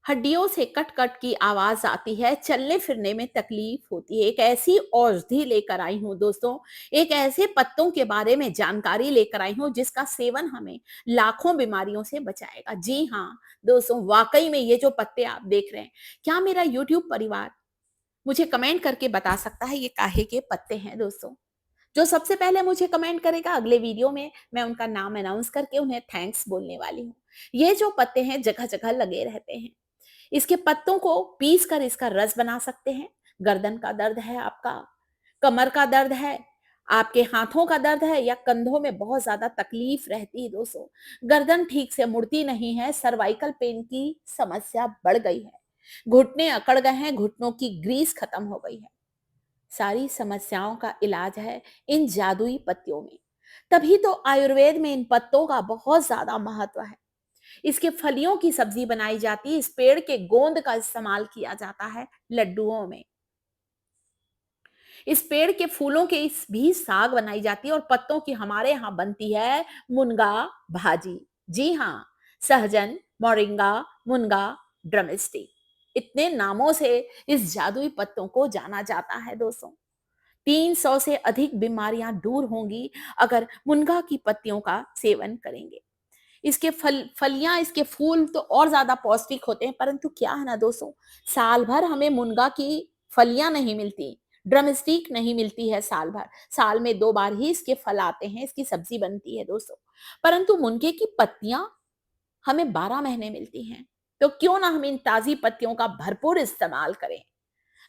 हड्डियों से cut cut की आवाज आती है, चलने फिरने में तकलीफ होती है। एक ऐसी औषधि लेकर आई हूँ दोस्तों, एक ऐसे पत्तों के बारे में जानकारी लेकर आई हूँ जिसका सेवन हमें लाखों बीमारियों से बचाएगा। जी हाँ दोस्तों, वाकई में ये जो पत्ते आप देख रहे हैं, क्या मेरा यूट्यूब परिवार मुझे कमेंट करके बता सकता है ये काहे के पत्ते हैं दोस्तों? जो सबसे पहले मुझे कमेंट करेगा, अगले वीडियो में मैं उनका नाम अनाउंस करके उन्हें थैंक्स बोलने वाली हूँ। ये जो पत्ते हैं जगह जगह लगे रहते हैं। इसके पत्तों को पीस कर इसका रस बना सकते हैं। गर्दन का दर्द है आपका, कमर का दर्द है, आपके हाथों का दर्द है या कंधों में बहुत ज्यादा तकलीफ रहती है दोस्तों, गर्दन ठीक से मुड़ती नहीं है, सर्वाइकल पेन की समस्या बढ़ गई है, घुटने अकड़ गए हैं, घुटनों की ग्रीस खत्म हो गई है, सारी समस्याओं का इलाज है इन जादुई पत्तियों में। तभी तो आयुर्वेद में इन पत्तों का बहुत ज्यादा महत्व है। इसके फलियों की सब्जी बनाई जाती है, इस पेड़ के गोंद का इस्तेमाल किया जाता है लड्डुओं में, इस पेड़ के फूलों के इस भी साग बनाई जाती है और पत्तों की हमारे यहाँ बनती है मुनगा भाजी। जी हाँ, सहजन, मोरिंगा, मुनगा, ड्रमस्टिक, इतने नामों से इस जादुई पत्तों को जाना जाता है दोस्तों। 300 से अधिक बीमारियां दूर होंगी अगर मुनगा की पत्तियों का सेवन करेंगे। इसके फलियां, इसके फूल तो और ज्यादा पौष्टिक होते हैं, परंतु क्या है ना दोस्तों, साल भर हमें मुनगा की फलियां नहीं मिलती, ड्रमस्टिक नहीं मिलती है साल भर। साल में 2 बार ही इसके फल आते हैं, इसकी सब्जी बनती है दोस्तों। परंतु मुनगे की पत्तियां हमें 12 महीने मिलती हैं। तो क्यों ना हम इन ताजी पत्तियों का भरपूर इस्तेमाल करें।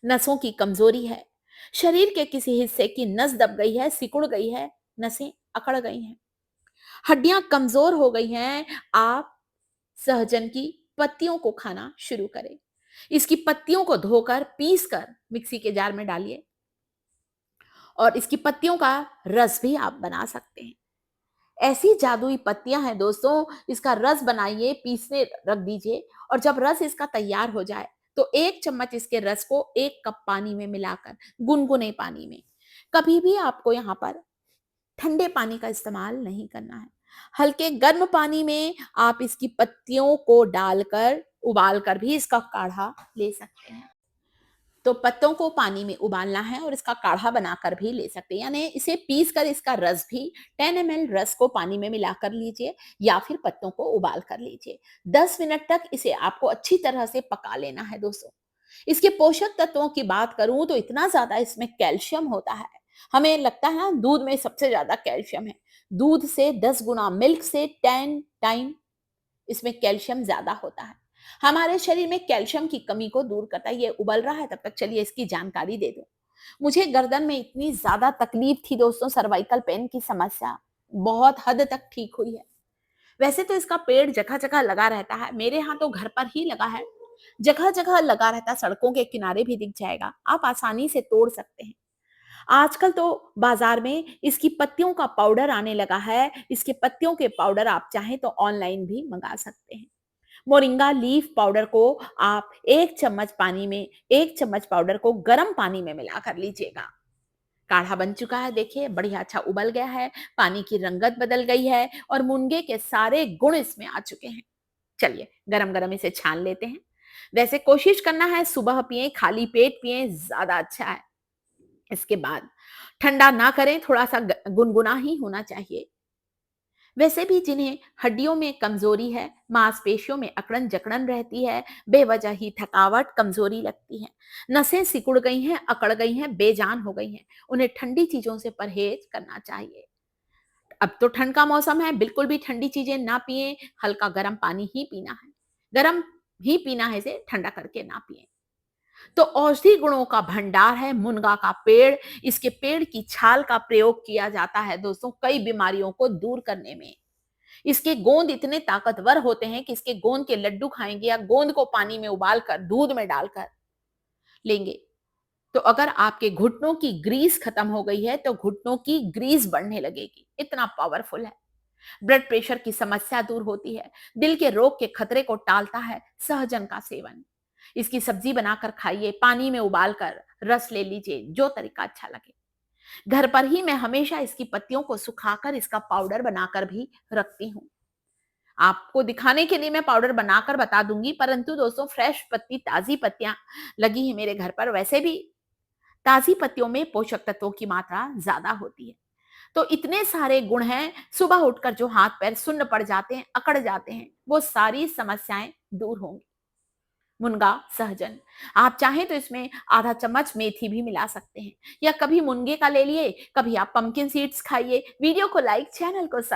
नसों की कमजोरी है, शरीर के किसी हिस्से की नस दब गई है, सिकुड़ गई है, नसें अकड़ गई हैं, हड्डियां कमजोर हो गई हैं, आप सहजन की पत्तियों को खाना शुरू करें। इसकी पत्तियों को धोकर पीस कर मिक्सी के जार में डालिए और इसकी पत्तियों का रस भी आप बना सकते हैं। ऐसी जादुई पत्तियां हैं दोस्तों, इसका रस बनाइए, पीसने रख दीजिए और जब रस इसका तैयार हो जाए तो 1 चम्मच इसके रस को 1 कप पानी में मिलाकर, गुनगुने पानी में, कभी भी आपको यहाँ पर ठंडे पानी का इस्तेमाल नहीं करना है। हल्के गर्म पानी में आप इसकी पत्तियों को डालकर उबाल कर भी इसका काढ़ा ले सकते हैं। तो पत्तों को पानी में उबालना है और इसका काढ़ा बनाकर भी ले सकते हैं, यानी इसे पीस कर इसका रस भी 10 ml रस को पानी में मिलाकर लीजिए या फिर पत्तों को उबाल कर लीजिए। 10 मिनट तक इसे आपको अच्छी तरह से पका लेना है दोस्तों। इसके पोषक तत्वों की बात करूं तो इतना ज्यादा इसमें कैल्शियम होता है। हमें लगता है ना दूध में सबसे ज्यादा कैल्शियम है, दूध से 10 गुना, मिल्क से 10 टाइम इसमें कैल्शियम ज्यादा होता है। हमारे शरीर में कैल्शियम की कमी को दूर करता है। ये उबल रहा है, तब तक चलिए इसकी जानकारी दे दूं। मुझे गर्दन में इतनी ज्यादा तकलीफ थी दोस्तों, सर्वाइकल पेन की समस्या बहुत हद तक ठीक हुई है। वैसे तो इसका पेड़ जगह जगह लगा रहता है, मेरे यहाँ तो घर पर ही लगा है, जगह जगह लगा रहता है, सड़कों के किनारे भी दिख जाएगा, आप आसानी से तोड़ सकते हैं। आजकल तो बाजार में इसकी पत्तियों का पाउडर आने लगा है, इसके पत्तियों के पाउडर आप चाहें तो ऑनलाइन भी मंगा सकते हैं। मोरिंगा लीफ पाउडर को आप 1 चम्मच पानी में, 1 चम्मच पाउडर को गर्म पानी में मिलाकर लीजिएगा। काढ़ा बन चुका है, देखिए बढ़िया अच्छा उबल गया है, पानी की रंगत बदल गई है और मुनगे के सारे गुण इसमें आ चुके हैं। चलिए गरम गरम इसे छान लेते हैं। वैसे कोशिश करना है सुबह पिए, खाली पेट पिए, ज्यादा अच्छा है। इसके बाद ठंडा ना करें, थोड़ा सा गुनगुना ही होना चाहिए। वैसे भी जिन्हें हड्डियों में कमजोरी है, मांसपेशियों में अकड़न जकड़न रहती है, बेवजह ही थकावट, कमजोरी लगती है, नसें सिकुड़ गई हैं, अकड़ गई हैं, बेजान हो गई हैं, उन्हें ठंडी चीजों से परहेज करना चाहिए। अब तो ठंड का मौसम है, बिल्कुल भी ठंडी चीजें ना पिए, हल्का गर्म पानी ही पीना है, गर्म ही पीना है, इसे ठंडा करके ना पिए। तो औषधि गुणों का भंडार है मुनगा का पेड़। इसके पेड़ की छाल का प्रयोग किया जाता है दोस्तों कई बीमारियों को दूर करने में। इसके गोंद इतने ताकतवर होते हैं कि इसके गोंद के लड्डू खाएंगे या गोंद को पानी में उबालकर दूध में डालकर लेंगे तो अगर आपके घुटनों की ग्रीस खत्म हो गई है तो घुटनों की ग्रीस बढ़ने लगेगी, इतना पावरफुल है। ब्लड प्रेशर की समस्या दूर होती है, दिल के रोग के खतरे को टालता है सहजन का सेवन। इसकी सब्जी बनाकर खाइए, पानी में उबालकर रस ले लीजिए, जो तरीका अच्छा लगे। घर पर ही मैं हमेशा इसकी पत्तियों को सुखाकर इसका पाउडर बनाकर भी रखती हूँ। आपको दिखाने के लिए मैं पाउडर बनाकर बता दूँगी, परंतु दोस्तों फ्रेश पत्ती, ताज़ी पत्तियाँ लगी हैं मेरे घर पर, वैसे भी ताज़ी पत्तियों में पोषक तत्वों की मात्रा ज़्यादा होती है। तो इतने सारे गुण हैं, सुबह उठकर जो हाथ-पैर सुन्न पड़ जाते हैं, अकड़ जाते हैं, वो सारी समस्याएँ दूर होंगी। मुनगा, सहजन, आप चाहें तो इसमें आधा चम्मच मेथी भी मिला सकते हैं, या कभी मुनगे का ले लिए, कभी आप पम्पकिन सीड्स खाइए। वीडियो को लाइक, चैनल को सब्स